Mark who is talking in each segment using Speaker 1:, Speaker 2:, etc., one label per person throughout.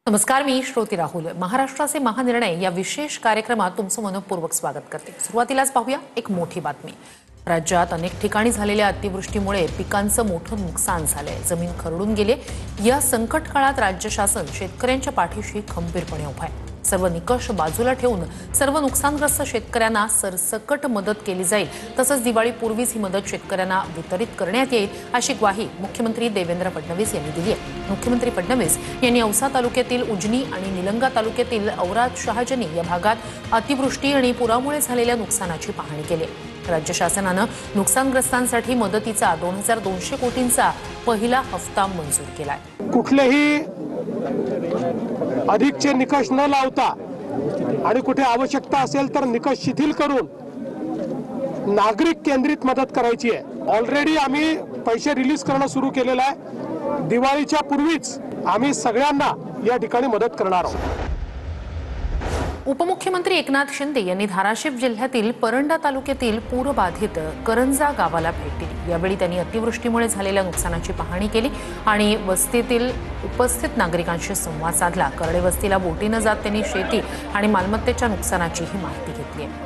Speaker 1: नमस्कार, मी श्रोती राहुल. महाराष्ट्राचे महानिर्णय या विशेष कार्यक्रमात तुमचं मनपूर्वक स्वागत करते. सुरुवातीलाच पाहूया एक मोठी बातमी. राज्यात अनेक ठिकाणी झालेल्या अतिवृष्टीमुळे पिकांचं मोठं नुकसान झालंय. जमीन खरडून गेली. या संकट काळात राज्य शासन शेतकऱ्यांच्या पाठीशी खंबीरपणे उभं आहे. सर्व निकष बाजूला ठेवून सर्व नुकसानग्रस्त शेतकऱ्यांना सरसकट मदत केली जाईल. तसंच दिवाळीपूर्वीच ही मदत शेतकऱ्यांना वितरित करण्यात येईल अशी ग्वाही मुख्यमंत्री देवेंद्र फडणवीस यांनी दिली आहे. मुख्यमंत्री फडणवीस यांनी औसा तालुक्यातील उजनी आणि निलंगा तालुक्यातील औराद शहाजनी या भागात अतिवृष्टी आणि पुरामुळे झालेल्या नुकसानाची पाहणी केली. राज्य शासनानं नुकसानग्रस्तांसाठी मदतीचा 2200 कोटींचा पहिला हप्ता मंजूर केलाय.
Speaker 2: कुठलेही अधिकचे निकष न लावता आणि कुठे आवश्यकता असेल तर निकष शिथिल करून नागरिक केंद्रित मदत करायची आहे. ऑलरेडी आम्ही पैसे रिलीज करणं सुरू केलेलं आहे. दिवाळीच्या पूर्वीच आम्ही सगळ्यांना या ठिकाणी मदत करणार आहोत.
Speaker 1: उपमुख्यमंत्री एकनाथ शिंदे यांनी धाराशिव जिल्ह्यातील परंडा तालुक्यातील पूरबाधित करंजा गावाला भेट दिली. यावेळी त्यांनी अतिवृष्टीमुळे झालेल्या नुकसानाची पाहणी केली आणि वस्तीतील उपस्थित नागरिकांशी संवाद साधला. करडे वस्तीला बोटीनं जात त्यांनी शेती आणि मालमत्तेच्या नुकसानाचीही माहिती घेतली आहे.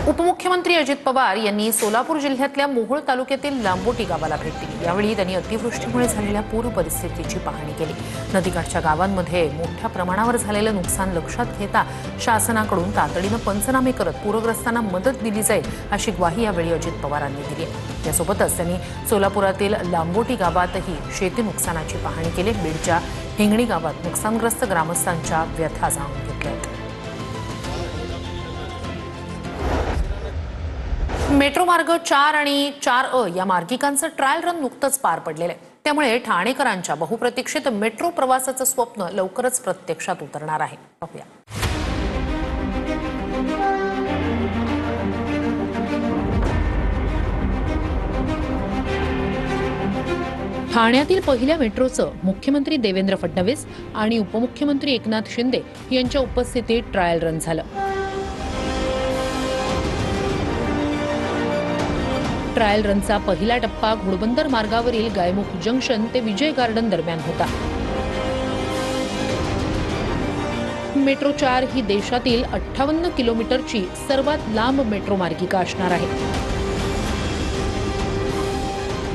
Speaker 1: उपमुख्यमंत्री अजित पवार यांनी सोलापूर जिल्ह्यातल्या मोहोळ तालुक्यातील लांबोटी गावाला भेट दिली. यावेळी त्यांनी अतिवृष्टीमुळे झालेल्या पूर परिस्थितीची पाहणी केली. नदीकाठच्या गावांमध्ये मोठ्या प्रमाणावर झालेलं नुकसान लक्षात घेता शासनाकडून तातडीनं पंचनामे करत पूरग्रस्तांना मदत दिली जाईल अशी ग्वाही यावेळी अजित पवारांनी दिली. यासोबतच त्यांनी सोलापुरातील लांबोटी गावातही शेती नुकसानाची पाहणी केली. बीडच्या हिंगणी गावात नुकसानग्रस्त ग्रामस्थांच्या व्यथा जाणून घेतल्या. मेट्रो मार्ग 4 आणि 4A या मार्गिकांचं ट्रायल रन नुकतंच पार पडलेलं आहे. त्यामुळे ठाणेकरांच्या बहुप्रतीक्षित मेट्रो प्रवासाचं स्वप्न लवकरच प्रत्यक्षात उतरणार आहे. पाहूया. ठाण्यातील पहिल्या मेट्रोचं मुख्यमंत्री देवेंद्र फडणवीस आणि उपमुख्यमंत्री एकनाथ शिंदे यांच्या उपस्थितीत ट्रायल रन झालं. ट्रायल रनचा पहिला टप्पा घोडबंदर मार्गावरील गायमुख जंक्शन ते विजय गार्डन दरम्यान होता. मेट्रो 4 ही देशातील 58 किलोमीटरची सर्वात लांब मेट्रो मार्गिका असणार आहे.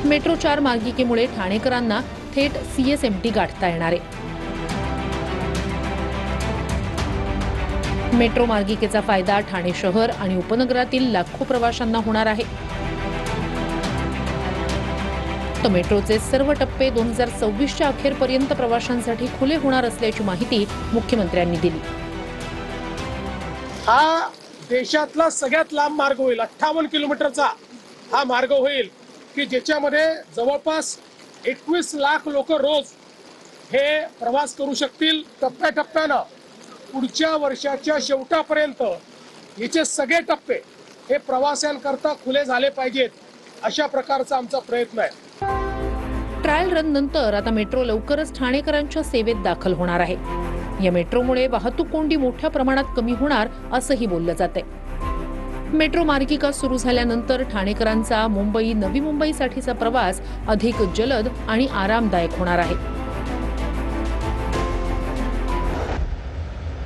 Speaker 1: मेट्रो 4 मार्गिकेमुळे ठाणेकरांना थेट CSMT गाठता येणार आहे. मेट्रो मार्गिकेचा फायदा ठाणे शहर आणि उपनगरातील लाखो प्रवाशांना होणार आहे. तर मेट्रोचे सर्व टप्पे 2026च्या अखेरपर्यंत प्रवाशांसाठी खुले होणार असल्याची माहिती मुख्यमंत्र्यांनी दिली.
Speaker 2: हा देशातला सगळ्यात लांब मार्ग होईल. 58 किलोमीटरचा हा मार्ग होईल की ज्याच्यामध्ये जवळपास 21 लाख लोक रोज हे प्रवास करू शकतील. टप्प्याटप्प्यानं पुढच्या वर्षाच्या शेवटापर्यंत याचे सगळे टप्पे हे प्रवाशांकरता खुले झाले पाहिजेत, अशा प्रकारचा आमचा प्रयत्न आहे.
Speaker 1: ट्रायल रन नंतर आता मेट्रो लवकरच ठाणेकरांच्या सेवेत दाखल होणार आहे. या मेट्रोमुळे वाहतूक कोंडी मोठ्या प्रमाणात कमी होणार असंही बोललं जातंय. मेट्रो मार्गिका सुरू झाल्यानंतर ठाणेकरांचा मुंबई नवी मुंबईसाठीचा प्रवास अधिक जलद आणि आरामदायक होणार आहे.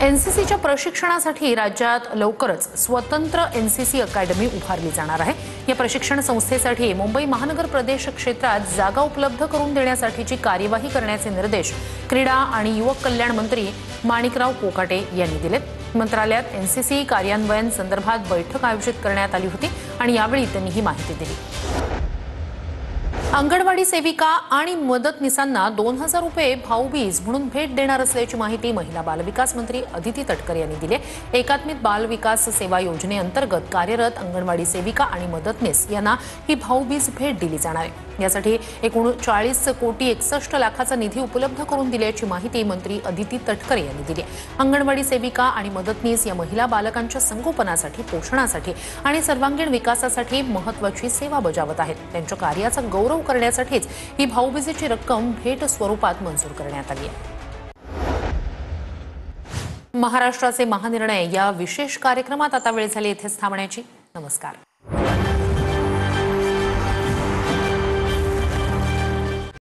Speaker 1: एनसीसीच्या प्रशिक्षणासाठी राज्यात लवकरच स्वतंत्र एनसीसी अकॅडमी उभारली जाणार आहे. या प्रशिक्षण संस्थेसाठी मुंबई महानगर प्रदेश क्षेत्रात जागा उपलब्ध करून देण्यासाठीची कार्यवाही करण्याचे निर्देश क्रीडा आणि युवक कल्याण मंत्री माणिकराव कोकाटे यांनी दिलेत. मंत्रालयात एनसीसी कार्यान्वयन संदर्भात बैठक आयोजित करण्यात आली होती आणि यावेळी त्यांनी ही माहिती दिली. अंगणवाडी सेविका आणि मदतनीसांना 2000 रुपये भाऊबीज म्हणून भेट देणार असल्याची माहिती महिला बालविकास मंत्री अदिती तटकरे यांनी दिली. एकात्मिक बालविकास सेवा योजनेअंतर्गत कार्यरत अंगणवाडी सेविका आणि मदतनीस यांना ही भाऊबीज भेट दिली जाणार आहे. यासाठी एकूण 40 कोटी 61 लाखाचा निधी उपलब्ध करून दिल्याची माहिती मंत्री अदिती तटकरे यांनी दिली. अंगणवाडी सेविका आणि मदतनीस या महिला बालकांच्या संगोपनासाठी, पोषणासाठी आणि सर्वांगीण विकासासाठी महत्त्वाची सेवा बजावत आहेत. त्यांच्या कार्याचा गौरव करण्यासाठीच ही भाऊबीजेची रक्कम भेट स्वरूपात मंजूर करण्यात आली आहे. महाराष्ट्राचे महानिर्णय या विशेष कार्यक्रमात आता वेळ झाली इथेच थांबण्याची. नमस्कार.